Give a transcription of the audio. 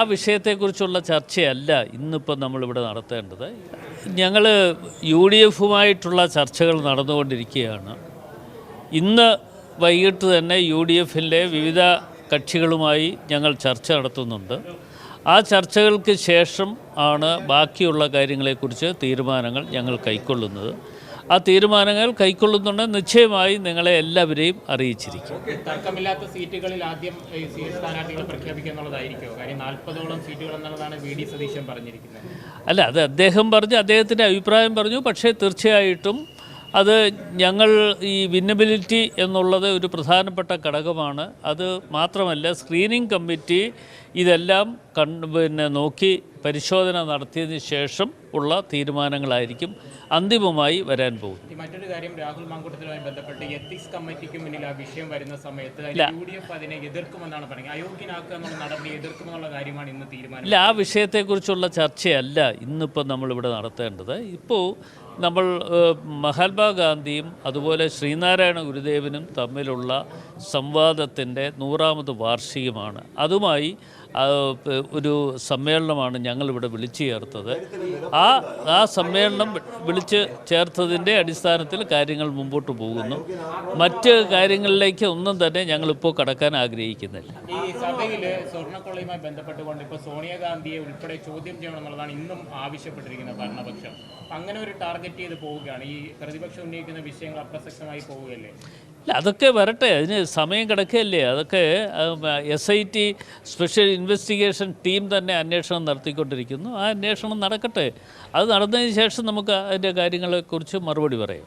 ആ വിഷയത്തെക്കുറിച്ചുള്ള ചർച്ചയല്ല ഇന്നിപ്പോൾ നമ്മളിവിടെ നടത്തേണ്ടത്. ഞങ്ങൾ യു ഡി എഫുമായിട്ടുള്ള ചർച്ചകൾ നടന്നുകൊണ്ടിരിക്കുകയാണ്. ഇന്ന് വൈകിട്ട് തന്നെ യു ഡി എഫിൻ്റെ വിവിധ കക്ഷികളുമായി ഞങ്ങൾ ചർച്ച നടത്തുന്നുണ്ട്. ആ ചർച്ചകൾക്ക് ശേഷം ആണ് ബാക്കിയുള്ള കാര്യങ്ങളെക്കുറിച്ച് തീരുമാനങ്ങൾ ഞങ്ങൾ കൈക്കൊള്ളുന്നത്. ആ തീരുമാനങ്ങൾ കൈക്കൊള്ളുന്നുണ്ടെങ്കിൽ നിശ്ചയമായി നിങ്ങളെ എല്ലാവരെയും അറിയിച്ചിരിക്കും. തർക്കമില്ലാത്ത സീറ്റുകളിൽ ആദ്യം സ്ഥാനാർത്ഥികളെ പ്രഖ്യാപിക്കുക എന്നുള്ളതായിരിക്കുമോ? കാര്യം 40ഓളം സീറ്റുകൾ എന്നുള്ളതാണ് വി ഡി സതീശൻ പറഞ്ഞിരിക്കുന്നത്. അല്ല, അത് അദ്ദേഹം പറഞ്ഞു, അദ്ദേഹത്തിൻ്റെ അഭിപ്രായം പറഞ്ഞു. പക്ഷേ തീർച്ചയായിട്ടും അത് ഞങ്ങൾ ഈ വിന്നബിലിറ്റി എന്നുള്ളത് ഒരു പ്രധാനപ്പെട്ട ഘടകമാണ്. അത് മാത്രമല്ല, സ്ക്രീനിംഗ് കമ്മിറ്റി ഇതെല്ലാം നോക്കി പരിശോധന നടത്തിയതിന് ശേഷം ഉള്ള തീരുമാനങ്ങളായിരിക്കും അന്തിമമായി വരാൻ പോകും. മറ്റൊരു കാര്യം, രാഹുൽ മാങ്കൂട്ടത്തിലുമായി ബന്ധപ്പെട്ട് എത്തിക്സ് കമ്മിറ്റിക്ക് മുന്നിൽ ആ വിഷയം വരുന്ന സമയത്ത് UDF അതിനെ എതിർക്കുമെന്നാണ് പറയുന്നത്. അയോഗ്യനാക്കുക എന്നുള്ള നടപടി എതിർക്കുമെന്നുള്ള കാര്യമാണ് ഇന്ന് തീരുമാനം. ഇല്ല, ആ വിഷയത്തെക്കുറിച്ചുള്ള ചർച്ചയല്ല ഇന്നിപ്പോൾ നമ്മളിവിടെ നടത്തേണ്ടത്. ഇപ്പോൾ നമ്മൾ മഹാത്മാഗാന്ധിയും അതുപോലെ ശ്രീനാരായണ ഗുരുദേവനും തമ്മിലുള്ള സംവാദത്തിൻ്റെ 100ാമത് വാർഷികമാണ്. അതുമായി ഒരു സമ്മേളനമാണ് ഞങ്ങളിവിടെ വിളിച്ചു ചേർത്തത്. ആ സമ്മേളനം വിളിച്ച് ചേർത്തതിൻ്റെ അടിസ്ഥാനത്തിൽ കാര്യങ്ങൾ മുമ്പോട്ട് പോകുന്നു. മറ്റ് കാര്യങ്ങളിലേക്ക് ഒന്നും തന്നെ ഞങ്ങളിപ്പോൾ കടക്കാൻ ആഗ്രഹിക്കുന്നില്ല. ഈ സഭയിൽ സ്വർണ്ണക്കൊള്ളയുമായി ബന്ധപ്പെട്ടുകൊണ്ട് ഇപ്പോൾ സോണിയാഗാന്ധിയെ ഉൾപ്പെടെ ചോദ്യം ചെയ്യണമെന്നുള്ളതാണ് ഇന്നും ആവശ്യപ്പെട്ടിരിക്കുന്നത് ഭരണപക്ഷം. അങ്ങനെ ഒരു ടാർഗറ്റ് ചെയ്ത് പോവുകയാണ്. ഈ പ്രതിപക്ഷം ഉന്നയിക്കുന്ന വിഷയങ്ങൾ അപ്രസക്തമായി പോവുകയല്ലേ? അല്ല, അതൊക്കെ വരട്ടെ, അതിന് സമയം കിടക്കുകയല്ലേ. അതൊക്കെ SIT സ്പെഷ്യൽ ഇൻവെസ്റ്റിഗേഷൻ ടീം തന്നെ അന്വേഷണം നടത്തിക്കൊണ്ടിരിക്കുന്നു. ആ അന്വേഷണം നടക്കട്ടെ. അത് നടന്നതിന് ശേഷം നമുക്ക് അതിൻ്റെ കാര്യങ്ങളെക്കുറിച്ച് മറുപടി പറയാം.